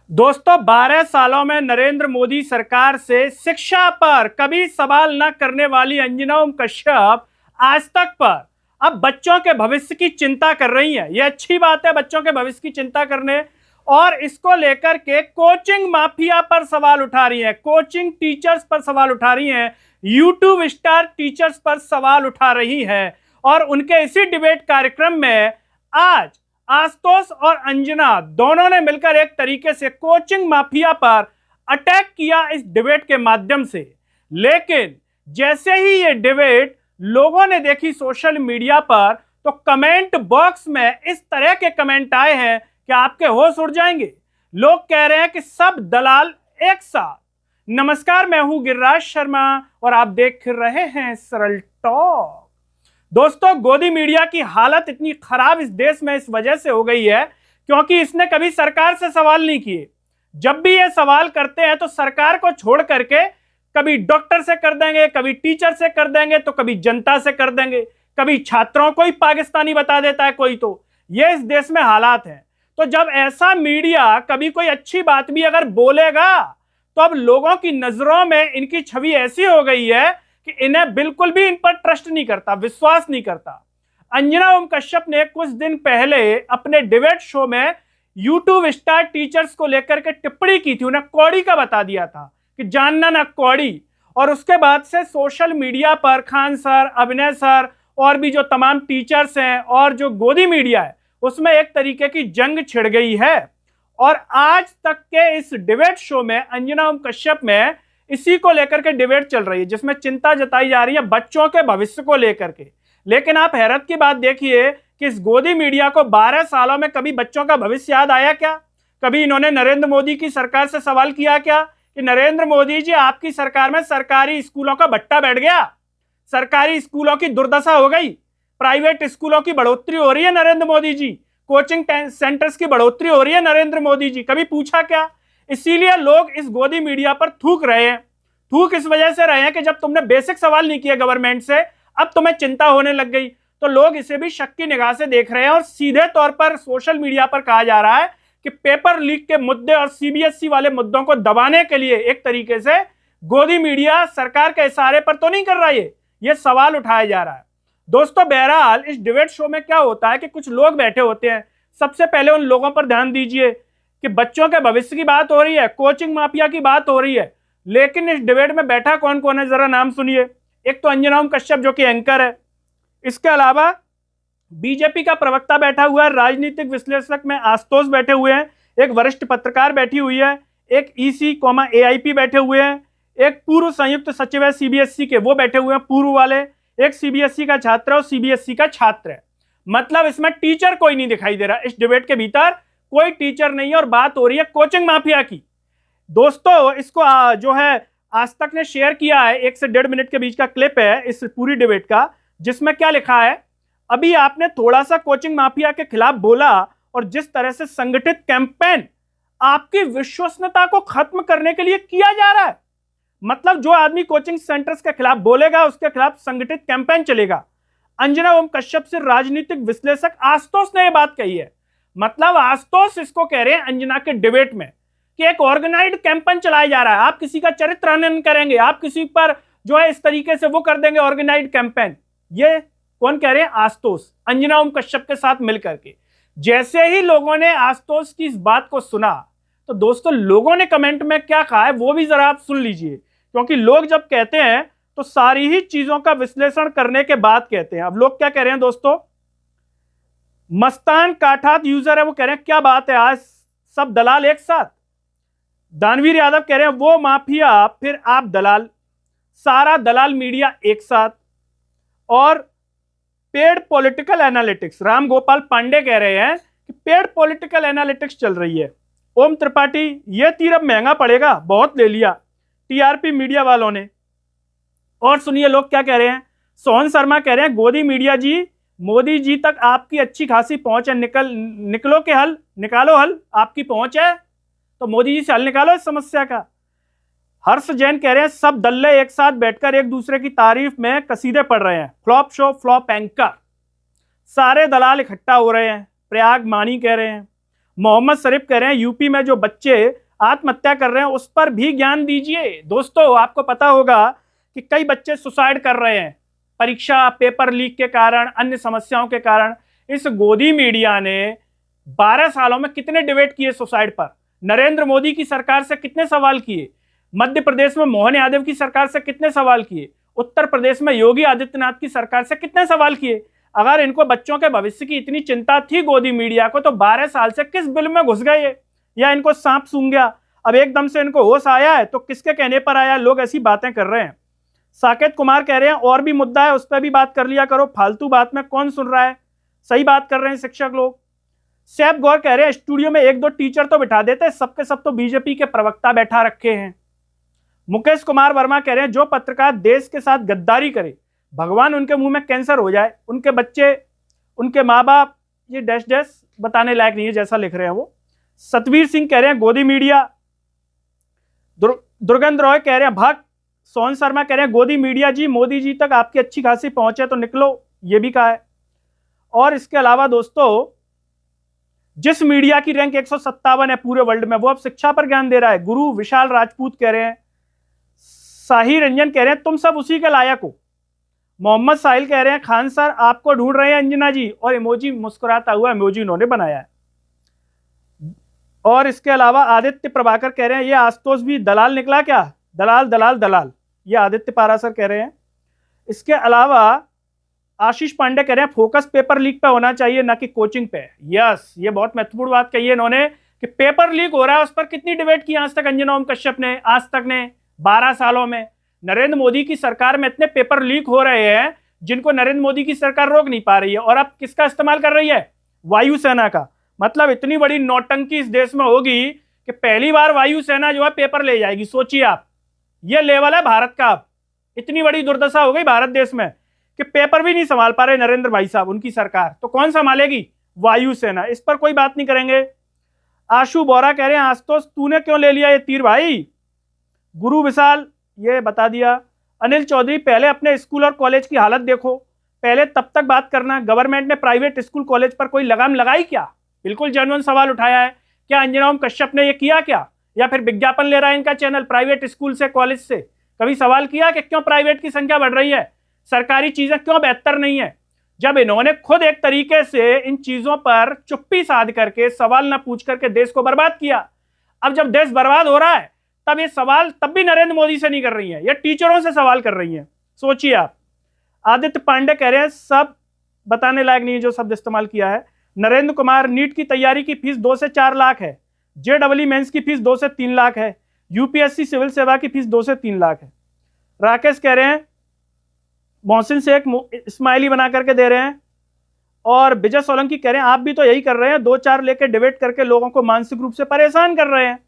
दोस्तों 12 सालों में नरेंद्र मोदी सरकार से शिक्षा पर कभी सवाल न करने वाली अंजना ओम कश्यप आज तक पर अब बच्चों के भविष्य की चिंता कर रही हैं। यह अच्छी बात है, बच्चों के भविष्य की चिंता करने, और इसको लेकर के कोचिंग माफिया पर सवाल उठा रही हैं, कोचिंग टीचर्स पर सवाल उठा रही हैं, यूट्यूब स्टार टीचर्स पर सवाल उठा रही हैं। और उनके इसी डिबेट कार्यक्रम में आज आशुतोष और अंजना दोनों ने मिलकर एक तरीके से कोचिंग माफिया पर अटैक किया इस डिबेट के माध्यम से। लेकिन जैसे ही ये डिबेट लोगों ने देखी सोशल मीडिया पर, तो कमेंट बॉक्स में इस तरह के कमेंट आए हैं कि आपके होश उड़ जाएंगे। लोग कह रहे हैं कि सब दलाल एक साथ। नमस्कार, मैं हूं गिरिराज शर्मा और आप देख रहे हैं सरल टॉक। दोस्तों, गोदी मीडिया की हालत इतनी खराब इस देश में इस वजह से हो गई है क्योंकि इसने कभी सरकार से सवाल नहीं किए। जब भी ये सवाल करते हैं तो सरकार को छोड़ करके कभी डॉक्टर से कर देंगे, कभी टीचर से कर देंगे, तो कभी जनता से कर देंगे, कभी छात्रों को ही पाकिस्तानी बता देता है कोई। तो ये इस देश में हालात हैं। तो जब ऐसा मीडिया कभी कोई अच्छी बात भी अगर बोलेगा तो अब लोगों की नजरों में इनकी छवि ऐसी हो गई है कि इन्हें बिल्कुल भी इन पर ट्रस्ट नहीं करता, विश्वास नहीं करता। अंजना ओम कश्यप ने कुछ दिन पहले अपने डिबेट शो में यूट्यूब स्टार टीचर्स को लेकर के टिप्पणी की थी, उन्हें कौड़ी का बता दिया था कि जानना ना कौड़ी। और उसके बाद से सोशल मीडिया पर खान सर, अभिनय सर और भी जो तमाम टीचर्स हैं और जो गोदी मीडिया है उसमें एक तरीके की जंग छिड़ गई है। और आज तक के इस डिबेट शो में अंजना ओम कश्यप में इसी को लेकर के डिबेट चल रही है, जिसमें चिंता जताई जा रही है बच्चों के भविष्य को लेकर के। लेकिन आप हैरत की बात देखिए कि इस गोदी मीडिया को 12 सालों में कभी बच्चों का भविष्य याद आया क्या? कभी इन्होंने नरेंद्र मोदी की सरकार से सवाल किया क्या कि नरेंद्र मोदी जी, आपकी सरकार में सरकारी स्कूलों का भट्टा बैठ गया, सरकारी स्कूलों की दुर्दशा हो गई, प्राइवेट स्कूलों की बढ़ोतरी हो रही है नरेंद्र मोदी जी, कोचिंग सेंटर्स की बढ़ोतरी हो रही है नरेंद्र मोदी जी, कभी पूछा क्या? इसीलिए लोग इस गोदी मीडिया पर थूक रहे हैं। थूक इस वजह से रहे हैं कि जब तुमने बेसिक सवाल नहीं किया गवर्नमेंट से, अब तुम्हें चिंता होने लग गई। तो लोग इसे भी शक की निगाह से देख रहे हैं। और सीधे तौर पर सोशल मीडिया पर कहा जा रहा है कि पेपर लीक के मुद्दे और सीबीएसई वाले मुद्दों को दबाने के लिए एक तरीके से गोदी मीडिया सरकार के इशारे पर तो नहीं कर रहा है, ये सवाल उठाया जा रहा है। दोस्तों, बहरहाल इस डिबेट शो में क्या होता है कि कुछ लोग बैठे होते हैं। सबसे पहले उन लोगों पर ध्यान दीजिए कि बच्चों के भविष्य की बात हो रही है, कोचिंग माफिया की बात हो रही है, लेकिन इस डिबेट में बैठा कौन कौन है जरा नाम सुनिए। एक तो अंजना ओम कश्यप जो कि एंकर है, इसके अलावा बीजेपी का प्रवक्ता बैठा हुआ है, राजनीतिक विश्लेषक में आशुतोष बैठे हुए हैं, एक वरिष्ठ पत्रकार बैठी हुई है, एक ईसी एआईपी बैठे हुए हैं, एक पूर्व संयुक्त सचिव है सीबीएसई के, वो बैठे हुए हैं पूर्व वाले, एक सीबीएसई का छात्र और सीबीएसई का छात्र है। मतलब इसमें टीचर कोई नहीं दिखाई दे रहा, इस डिबेट के भीतर कोई टीचर नहीं है और बात हो रही है कोचिंग माफिया की। दोस्तों, इसको जो है आज तक ने शेयर किया है, 1 से 1.5 मिनट के बीच का क्लिप है इस पूरी डिबेट का, जिसमें क्या लिखा है, अभी आपने थोड़ा सा कोचिंग माफिया के खिलाफ बोला और जिस तरह से संगठित कैंपेन आपकी विश्वसनीयता को खत्म करने के लिए किया जा रहा है, मतलब जो आदमी कोचिंग सेंटर्स के खिलाफ बोलेगा उसके खिलाफ संगठित कैंपेन चलेगा। अंजना ओम कश्यप से राजनीतिक विश्लेषक आशुतोष ने यह बात कही है। मतलब आशुतोष इसको कह रहे हैं अंजना के डिबेट में कि एक ऑर्गेनाइज्ड कैंपेन चलाया जा रहा है, आप किसी का चरित्र हनन करेंगे, आप किसी पर जो है इस तरीके से वो कर देंगे ऑर्गेनाइज्ड कैंपेन। ये कौन कह रहे हैं? आशुतोष, अंजना ओम कश्यप के साथ मिलकर के। जैसे ही लोगों ने आशुतोष की इस बात को सुना, तो दोस्तों लोगों ने कमेंट में क्या कहा है वो भी जरा आप सुन लीजिए, क्योंकि लोग जब कहते हैं तो सारी ही चीजों का विश्लेषण करने के बाद कहते हैं। अब लोग क्या कह रहे हैं दोस्तों, मस्तान काठात यूजर है, वो कह रहे हैं क्या बात है, आज सब दलाल एक साथ। दानवीर यादव कह रहे हैं वो माफिया फिर आप दलाल, सारा दलाल मीडिया एक साथ। और paid political analytics, Ram Gopal Pandey कह रहे हैं कि पेड पॉलिटिकल एनालिटिक्स चल रही है। ओम त्रिपाठी, ये तीर अब महंगा पड़ेगा, बहुत ले लिया टीआरपी मीडिया वालों ने। और सुनिए लोग क्या कह रहे हैं, सोहन शर्मा कह रहे हैं गोदी मीडिया जी, मोदी जी तक आपकी अच्छी खासी पहुंच है, निकलो के हल, निकालो हल, आपकी पहुंच है तो मोदी जी से हल निकालो इस समस्या का। हर्ष जैन कह रहे हैं सब दल्ले एक साथ बैठकर एक दूसरे की तारीफ में कसीदे पढ़ रहे हैं, फ्लॉप शो फ्लॉप एंकर, सारे दलाल इकट्ठा हो रहे हैं। प्रयाग मानी कह रहे हैं मोहम्मद शरीफ कह रहे हैं यूपी में जो बच्चे आत्महत्या कर रहे हैं उस पर भी ज्ञान दीजिए। दोस्तों आपको पता होगा कि कई बच्चे सुसाइड कर रहे हैं परीक्षा पेपर लीक के कारण, अन्य समस्याओं के कारण। इस गोदी मीडिया ने 12 सालों में कितने डिबेट किए सुसाइड पर, नरेंद्र मोदी की सरकार से कितने सवाल किए, मध्य प्रदेश में मोहन यादव की सरकार से कितने सवाल किए, उत्तर प्रदेश में योगी आदित्यनाथ की सरकार से कितने सवाल किए। अगर इनको बच्चों के भविष्य की इतनी चिंता थी गोदी मीडिया को, तो 12 साल से किस बिल में घुस गए, या इनको सांप सूंघ गया, अब एकदम से इनको होश आया है, तो किसके कहने पर आया? लोग ऐसी बातें कर रहे हैं। साकेत कुमार कह रहे हैं और भी मुद्दा है, उस पर भी बात कर लिया करो, फालतू बात में कौन सुन रहा है, सही बात कर रहे हैं शिक्षक लोग। सैफ गौर कह रहे हैं स्टूडियो में 1-2 टीचर तो बिठा देते, सबके सब तो बीजेपी के प्रवक्ता बैठा रखे हैं। मुकेश कुमार वर्मा कह रहे हैं जो पत्रकार देश के साथ गद्दारी करे भगवान उनके मुंह में कैंसर हो जाए, उनके बच्चे उनके माँ बाप, ये डैश डैश बताने लायक नहीं है जैसा लिख रहे हैं वो। सतवीर सिंह कह रहे हैं गोदी मीडिया। दुर्गेंद्र रॉय कह रहे हैं भक्त। सोहन शर्मा कह रहे हैं गोदी मीडिया जी मोदी जी तक आपकी अच्छी खासी पहुंचे तो निकलो, ये भी कहा है। और इसके अलावा दोस्तों जिस मीडिया की रैंक 157 है पूरे वर्ल्ड में, वो अब शिक्षा पर ज्ञान दे रहा है। गुरु विशाल राजपूत कह रहे हैं। साही रंजन कह रहे हैं तुम सब उसी के लायक हो। मोहम्मद साहिल कह रहे हैं खान सर आपको ढूंढ रहे हैं अंजना जी, और इमोजी मुस्कुराता हुआ इमोजी उन्होंने बनाया है। और इसके अलावा आदित्य प्रभाकर कह रहे हैं ये आशुतोष भी दलाल निकला क्या, दलाल दलाल दलाल, ये आदित्य पारासर कह रहे हैं। इसके अलावा आशीष पांडे कह रहे हैं फोकस पेपर लीक पे होना चाहिए ना कि कोचिंग पे। यस, ये बहुत महत्वपूर्ण बात कही है इन्होंने कि पेपर लीक हो रहा है उस पर कितनी डिबेट की आज तक अंजना ओम कश्यप ने, आज तक ने 12 सालों में। नरेंद्र मोदी की सरकार में इतने पेपर लीक हो रहे हैं जिनको नरेंद्र मोदी की सरकार रोक नहीं पा रही है, और अब किसका इस्तेमाल कर रही है? वायुसेना का। मतलब इतनी बड़ी नौटंकी इस देश में होगी कि पहली बार वायुसेना जो है पेपर ले जाएगी। सोचिए आप, ये लेवल है भारत का। अब इतनी बड़ी दुर्दशा हो गई भारत देश में कि पेपर भी नहीं संभाल पा रहे नरेंद्र भाई साहब, उनकी सरकार, तो कौन संभालेगी? वायुसेना। इस पर कोई बात नहीं करेंगे। आशु बोरा कह रहे हैं आशुतोष तूने क्यों ले लिया ये तीर भाई। गुरु विशाल ये बता दिया। अनिल चौधरी पहले अपने स्कूल और कॉलेज की हालत देखो, पहले तब तक बात करना। गवर्नमेंट ने प्राइवेट स्कूल कॉलेज पर कोई लगाम लगाई क्या? बिल्कुल जेन्युइन सवाल उठाया है। क्या अंजना ओम कश्यप ने ये किया क्या, या फिर विज्ञापन ले रहा है इनका चैनल प्राइवेट स्कूल से कॉलेज से? कभी सवाल किया कि क्यों प्राइवेट की संख्या बढ़ रही है, सरकारी चीजें क्यों बेहतर नहीं है? जब इन्होंने खुद एक तरीके से इन चीजों पर चुप्पी साध करके सवाल ना पूछ करके देश को बर्बाद किया, अब जब देश बर्बाद हो रहा है तब ये सवाल तब भी नरेंद्र मोदी से नहीं कर रही है, ये टीचरों से सवाल कर रही हैं। सोचिए आप। आदित्य पांडे कह रहे हैं सब बताने लायक नहीं है जो शब्द इस्तेमाल किया है। नरेंद्र कुमार नीट की तैयारी की फीस 2 से 4 लाख है, JEE मेंस की फीस 2 से 3 लाख है, यूपीएससी सिविल सेवा की फीस 2 से 3 लाख है। राकेश कह रहे हैं मोहसिन से एक स्माइली बना करके दे रहे हैं। और विजय सोलंकी कह रहे हैं आप भी तो यही कर रहे हैं, 2-4 लेकर डिबेट करके लोगों को मानसिक रूप से परेशान कर रहे हैं।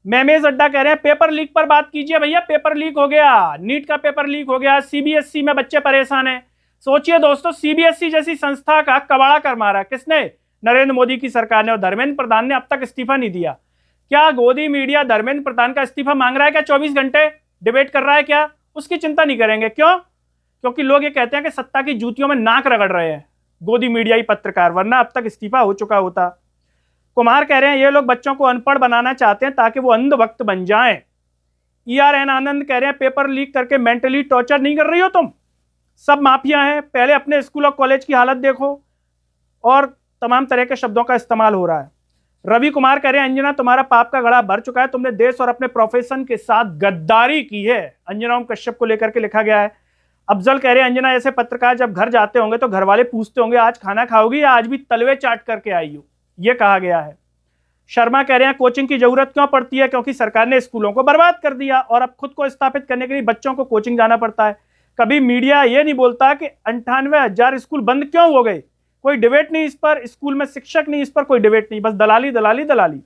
मेमेज अड्डा कह रहे हैं पेपर लीक पर बात कीजिए भैया, पेपर लीक हो गया, नीट का पेपर लीक हो गया, सीबीएसई में बच्चे परेशान हैं। सोचिए दोस्तों, सीबीएसई जैसी संस्था का कबाड़ा कर मारा किसने? नरेंद्र मोदी की सरकार ने, और धर्मेंद्र प्रधान ने अब तक इस्तीफा नहीं दिया। क्या गोदी मीडिया धर्मेंद्र प्रधान का इस्तीफा मांग रहा है क्या? 24 घंटे डिबेट कर रहा है क्या? उसकी चिंता नहीं करेंगे। क्यों? क्योंकि लोग ये कहते हैं कि सत्ता की जूतियों में नाक रगड़ रहे हैं गोदी मीडियाई पत्रकार, वरना अब तक इस्तीफा हो चुका होता। कुमार कह रहे हैं ये लोग बच्चों को अनपढ़ बनाना चाहते हैं ताकि वो अंधभक्त बन जाएं। ERN आनंद कह रहे हैं पेपर लीक करके मेंटली टॉर्चर नहीं कर रही हो तुम, सब माफिया हैं, पहले अपने स्कूल और कॉलेज की हालत देखो। और तमाम तरह के शब्दों का इस्तेमाल हो रहा है। रवि कुमार कह रहे हैं अंजना तुम्हारा पाप का घड़ा भर चुका है, तुमने देश और अपने प्रोफेशन के साथ गद्दारी की है। अंजना ओम कश्यप को लेकर के लिखा गया है। अफजल कह रहे हैं अंजना ऐसे पत्रकार जब घर जाते होंगे तो घर वाले पूछते होंगे आज खाना खाओगी या आज भी तलवे चाट करके आई हो, ये कहा गया है। शर्मा कह रहे हैं कोचिंग की जरूरत क्यों पड़ती है, क्योंकि सरकार ने स्कूलों को बर्बाद कर दिया और अब खुद को स्थापित करने के लिए बच्चों को कोचिंग जाना पड़ता है। कभी मीडिया ये नहीं बोलता कि 98,000 स्कूल बंद क्यों हो गए, कोई डिबेट नहीं इस पर, स्कूल में शिक्षक नहीं, इस पर कोई डिबेट नहीं, बस दलाली दलाली दलाली।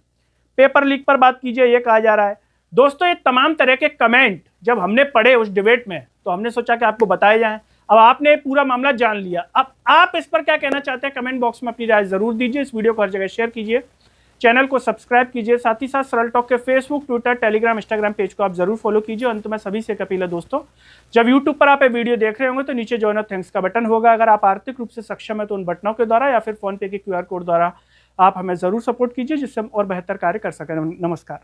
पेपर लीक पर बात कीजिए, ये कहा जा रहा है। दोस्तों ये तमाम तरह के कमेंट जब हमने पढ़े उस डिबेट में तो हमने सोचा कि आपको बताए जाएं। अब आपने पूरा मामला जान लिया, अब आप इस पर क्या कहना चाहते हैं कमेंट बॉक्स में अपनी राय जरूर दीजिए। इस वीडियो को हर जगह शेयर कीजिए, चैनल को सब्सक्राइब कीजिए, साथ ही साथ सरल टॉक के Facebook, Twitter, Telegram, Instagram page को आप जरूर फॉलो कीजिए। अंत में सभी से एक अपील है दोस्तों, जब यूट्यूब पर आप ये वीडियो देख रहे होंगे तो नीचे जॉइन और थैंक्स का बटन होगा। अगर आप आर्थिक रूप से सक्षम है तो उन बटनों के द्वारा या फिर फोन पे के QR कोड द्वारा आप हमें ज़रूर सपोर्ट कीजिए जिससे हम और बेहतर कार्य कर सकें। नमस्कार।